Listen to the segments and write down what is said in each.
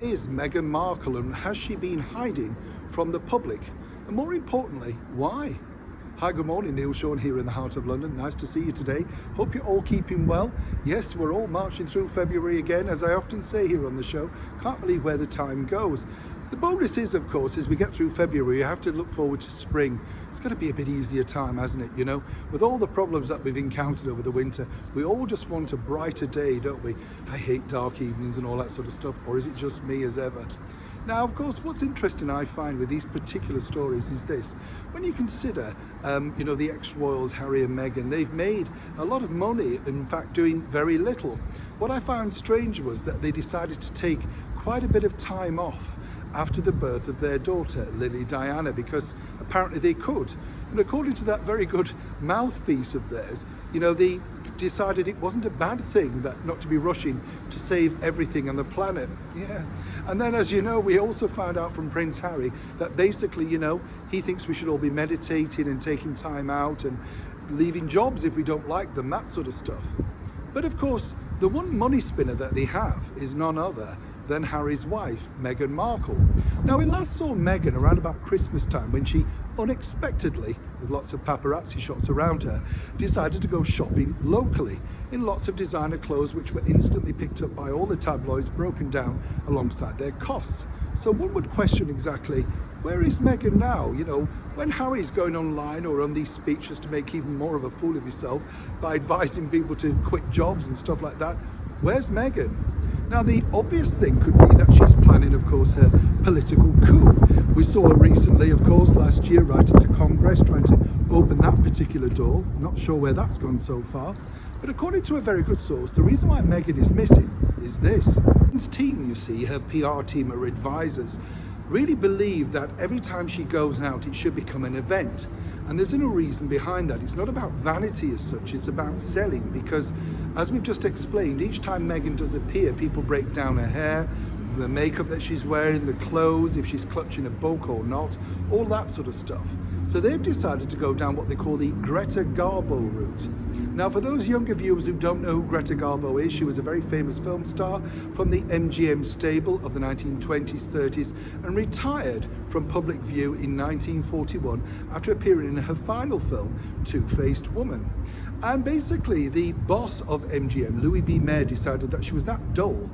Is Meghan Markle, and has she been hiding from the public? And more importantly, why? Hi, good morning, Neil Sean here in the heart of London. Nice to see you today. Hope you're all keeping well. Yes, we're all marching through February again, as I often say here on the show. Can't believe where the time goes. The bonus is, of course, as we get through February, you have to look forward to spring. It's going to be a bit easier time, hasn't it? You know, with all the problems that we've encountered over the winter, we all just want a brighter day, don't we? I hate dark evenings and all that sort of stuff, or is it just me as ever? Now, of course, what's interesting I find with these particular stories is this. When you consider, you know, the ex-royals, Harry and Meghan, they've made a lot of money, in fact, doing very little. What I found strange was that they decided to take quite a bit of time off after the birth of their daughter, Lily Diana, because apparently they could. And according to that very good mouthpiece of theirs, you know, they decided it wasn't a bad thing that not to be rushing to save everything on the planet. Yeah. And then, as you know, we also found out from Prince Harry that basically, you know, he thinks we should all be meditating and taking time out and leaving jobs if we don't like them, that sort of stuff. But of course, the one money spinner that they have is none other than Harry's wife, Meghan Markle. Now, we last saw Meghan around about Christmas time when she unexpectedly, with lots of paparazzi shots around her, decided to go shopping locally in lots of designer clothes which were instantly picked up by all the tabloids, broken down alongside their costs. So one would question exactly, where is Meghan now? You know, when Harry's going online or on these speeches to make even more of a fool of himself by advising people to quit jobs and stuff like that, where's Meghan? Now, the obvious thing could be that she's planning, of course, her political coup. We saw her recently, of course, last year, right into Congress, trying to open that particular door. Not sure where that's gone so far. But according to a very good source, the reason why Meghan is missing is this. This team, you see, her PR team, her advisors, really believe that every time she goes out, it should become an event. And there's no reason behind that. It's not about vanity as such, it's about selling, because as we've just explained, each time Meghan does appear, people break down her hair, the makeup that she's wearing, the clothes, if she's clutching a book or not, all that sort of stuff. So they've decided to go down what they call the Greta Garbo route. Now, for those younger viewers who don't know who Greta Garbo is, she was a very famous film star from the MGM stable of the 1920s, 30s, and retired from public view in 1941 after appearing in her final film, Two-Faced Woman. And basically, the boss of MGM, Louis B. Mayer, decided that she was that dull,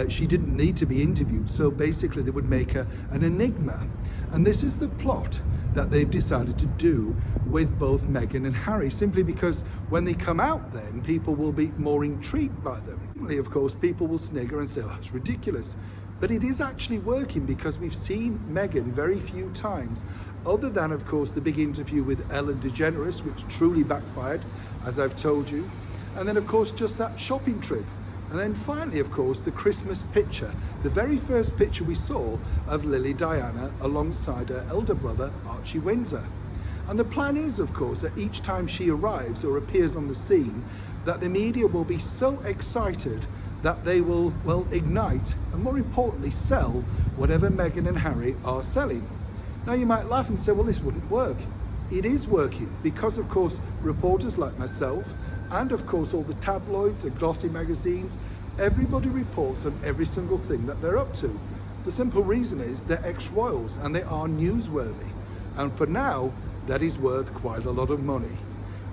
she didn't need to be interviewed, so basically they would make her an enigma. And this is the plot that they've decided to do with both Meghan and Harry, simply because when they come out then, people will be more intrigued by them. Of course, people will snigger and say, oh, that's ridiculous. But it is actually working, because we've seen Meghan very few times, other than, of course, the big interview with Ellen DeGeneres, which truly backfired, as I've told you. And then, of course, just that shopping trip. And then finally, of course, the Christmas picture, the very first picture we saw of Lily Diana alongside her elder brother, Archie Windsor. And the plan is, of course, that each time she arrives or appears on the scene, that the media will be so excited that they will, well, ignite and, more importantly, sell whatever Meghan and Harry are selling. Now, you might laugh and say, well, this wouldn't work. It is working, because, of course, reporters like myself and, of course, all the tabloids, the glossy magazines, everybody reports on every single thing that they're up to. The simple reason is they're ex-royals and they are newsworthy. And for now, that is worth quite a lot of money.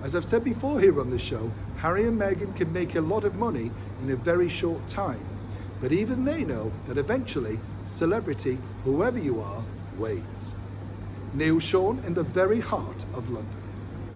As I've said before here on the show, Harry and Meghan can make a lot of money in a very short time. But even they know that eventually, celebrity, whoever you are, waits. Neil Sean in the very heart of London.